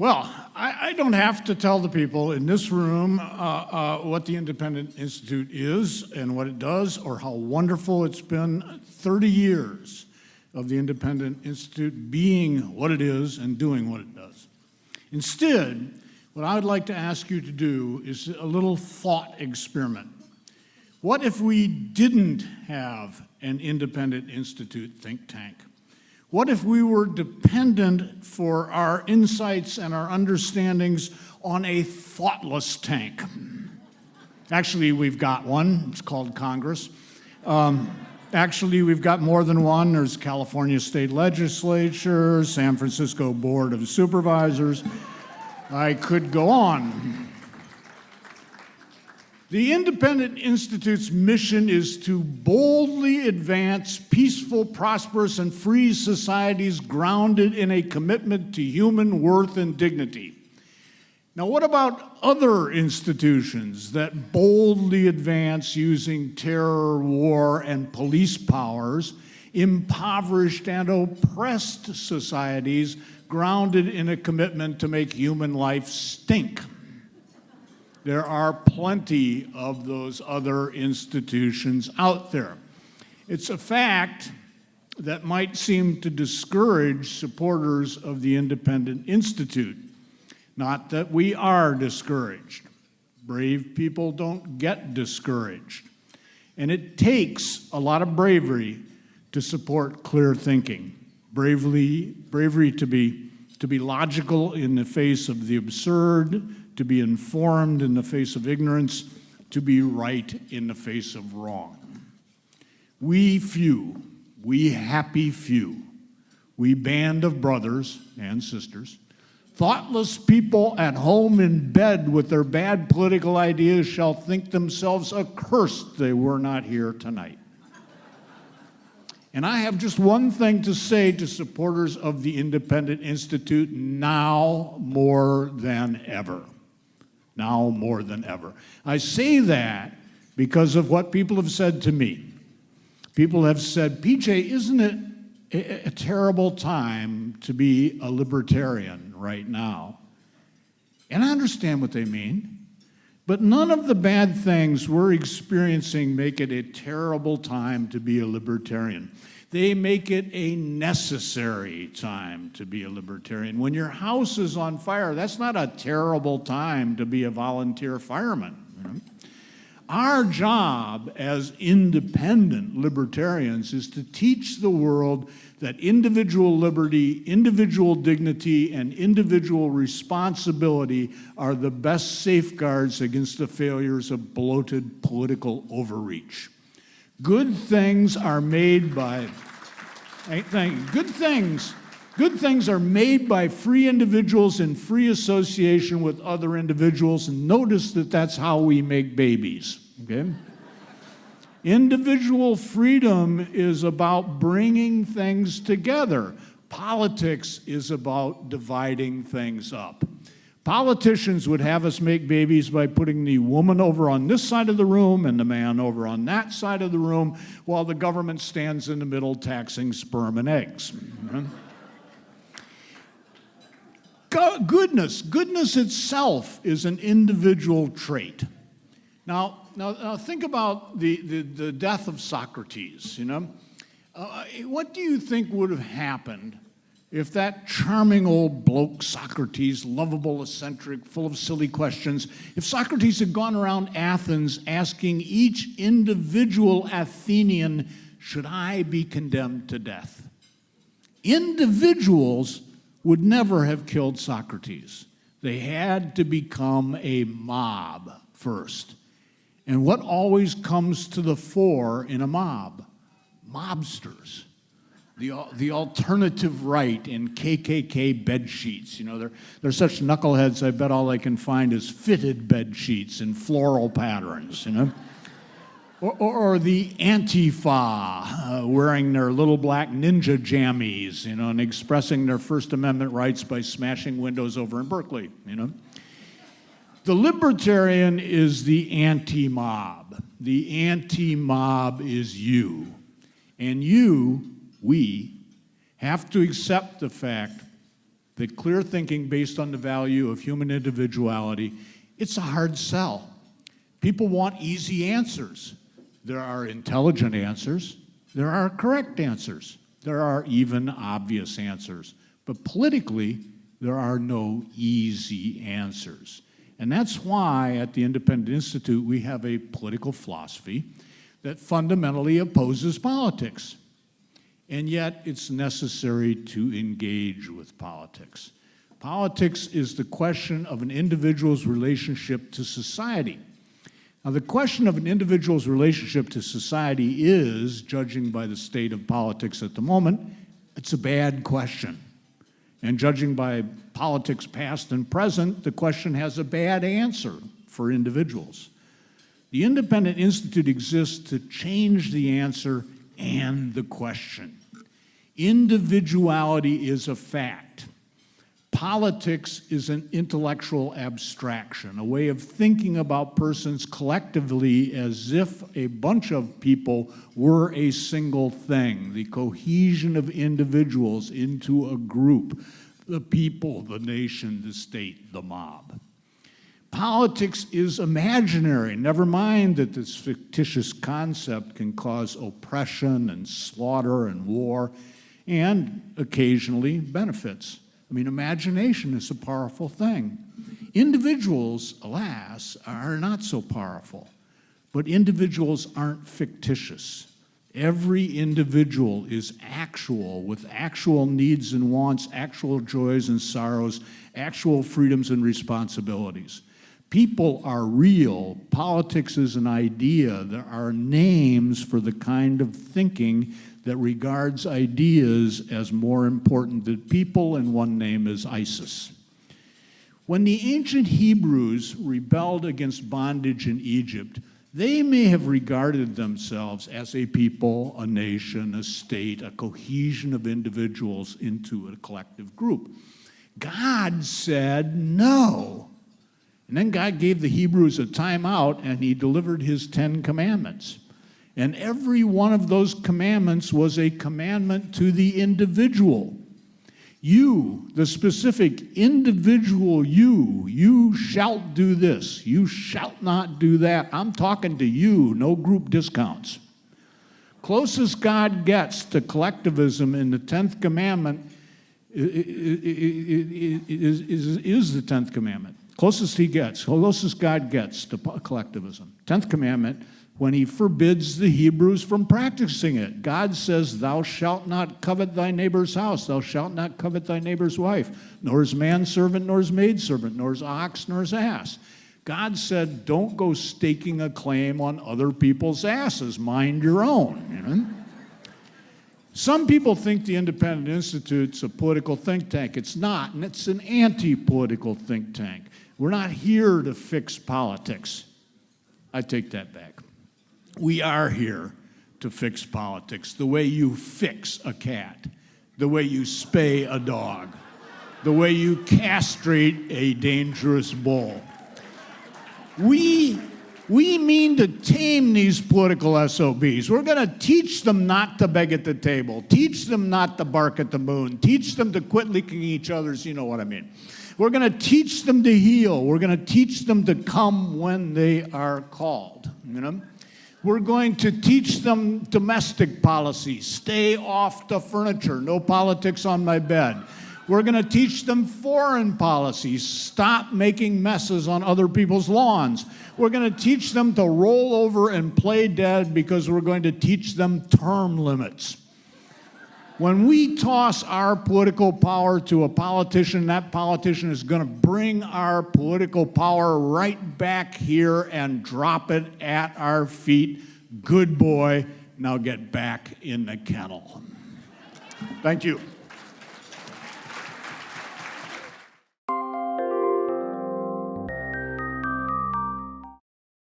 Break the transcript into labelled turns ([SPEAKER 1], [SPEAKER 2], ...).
[SPEAKER 1] Well, I don't have to tell the people in this room what the Independent Institute is and what it does, or how wonderful it's been 30 years of the Independent Institute being what it is and doing what it does. Instead, what I would like to ask you to do is a little thought experiment. What if we didn't have an Independent Institute think tank? What if we were dependent for our insights and our understandings on a thoughtless tank? Actually, we've got one. It's called Congress. Actually, we've got more than one. There's California State Legislature, San Francisco Board of Supervisors. I could go on. The Independent Institute's mission is to boldly advance peaceful, prosperous, and free societies grounded in a commitment to human worth and dignity. Now, what about other institutions that boldly advance using terror, war, and police powers, impoverished and oppressed societies grounded in a commitment to make human life stink? There are plenty of those other institutions out there. It's a fact that might seem to discourage supporters of the Independent Institute. Not that we are discouraged. Brave people don't get discouraged. And it takes a lot of bravery to support clear thinking. Bravery to be logical in the face of the absurd, to be informed in the face of ignorance, to be right in the face of wrong. We few, we happy few, we band of brothers and sisters, thoughtless people at home in bed with their bad political ideas shall think themselves accursed they were not here tonight. And I have just one thing to say to supporters of the Independent Institute now more than ever. Now more than ever. I say that because of what people have said to me. People have said, PJ, isn't it a terrible time to be a libertarian right now? And I understand what they mean, but none of the bad things we're experiencing make it a terrible time to be a libertarian. They make it a necessary time to be a libertarian. When your house is on fire, that's not a terrible time to be a volunteer fireman. You know? Our job as independent libertarians is to teach the world that individual liberty, individual dignity, and individual responsibility are the best safeguards against the failures of bloated political overreach. Good things are made by good things are made by free individuals in free association with other individuals, and notice that that's how we make babies, okay? Individual freedom is about bringing things together. Politics is about dividing things up. Politicians would have us make babies by putting the woman over on this side of the room and the man over on that side of the room, while the government stands in the middle taxing sperm and eggs. Goodness itself is an individual trait. Now think about the death of Socrates, you know? What do you think would have happened if that charming old bloke, Socrates, lovable, eccentric, full of silly questions, if Socrates had gone around Athens asking each individual Athenian, should I be condemned to death? Individuals would never have killed Socrates. They had to become a mob first. And what always comes to the fore in a mob? Mobsters. The alternative right in KKK bed sheets. You know, they're such knuckleheads, I bet all they can find is fitted bed sheets in floral patterns, you know? Or the Antifa, wearing their little black ninja jammies, you know, and expressing their First Amendment rights by smashing windows over in Berkeley, you know? The libertarian is the anti-mob. The anti-mob is you. And we have to accept the fact that clear thinking based on the value of human individuality, it's a hard sell. People want easy answers. There are intelligent answers. There are correct answers. There are even obvious answers. But politically, there are no easy answers. And that's why at the Independent Institute we have a political philosophy that fundamentally opposes politics. And yet it's necessary to engage with politics. Politics is the question of an individual's relationship to society. Now, the question of an individual's relationship to society is, judging by the state of politics at the moment, it's a bad question. And judging by politics past and present, the question has a bad answer for individuals. The Independent Institute exists to change the answer and the question. Individuality is a fact. Politics is an intellectual abstraction, a way of thinking about persons collectively as if a bunch of people were a single thing, the cohesion of individuals into a group, the people, the nation, the state, the mob. Politics is imaginary. Never mind that this fictitious concept can cause oppression and slaughter and war, and occasionally benefits. I mean, imagination is a powerful thing. Individuals, alas, are not so powerful, but individuals aren't fictitious. Every individual is actual, with actual needs and wants, actual joys and sorrows, actual freedoms and responsibilities. People are real. Politics is an idea. There are names for the kind of thinking that regards ideas as more important than people, and one name is ISIS. When the ancient Hebrews rebelled against bondage in Egypt, they may have regarded themselves as a people, a nation, a state, a cohesion of individuals into a collective group. God said no. And then God gave the Hebrews a timeout, and he delivered his 10 commandments. And every one of those commandments was a commandment to the individual. You, the specific individual you shalt do this. You shalt not do that. I'm talking to you, no group discounts. Closest God gets to collectivism in the 10th commandment is the 10th commandment. Closest God gets to collectivism. 10th commandment, when he forbids the Hebrews from practicing it. God says, thou shalt not covet thy neighbor's house, thou shalt not covet thy neighbor's wife, nor his manservant, nor his maidservant, nor his ox, nor his ass. God said, don't go staking a claim on other people's asses, mind your own. You know? Some people think the Independent Institute's a political think tank. It's not, and it's an anti-political think tank. We're not here to fix politics. I take that back. We are here to fix politics, the way you fix a cat, the way you spay a dog, the way you castrate a dangerous bull. We mean to tame these political SOBs. We're going to teach them not to beg at the table, teach them not to bark at the moon, teach them to quit licking each other's, you know what I mean. We're going to teach them to heal. We're going to teach them to come when they are called, you know. We're going to teach them domestic policy. Stay off the furniture. No politics on my bed. We're going to teach them foreign policy. Stop making messes on other people's lawns. We're going to teach them to roll over and play dead because we're going to teach them term limits. When we toss our political power to a politician, that politician is going to bring our political power right back here and drop it at our feet. Good boy, now get back in the kennel. Thank you.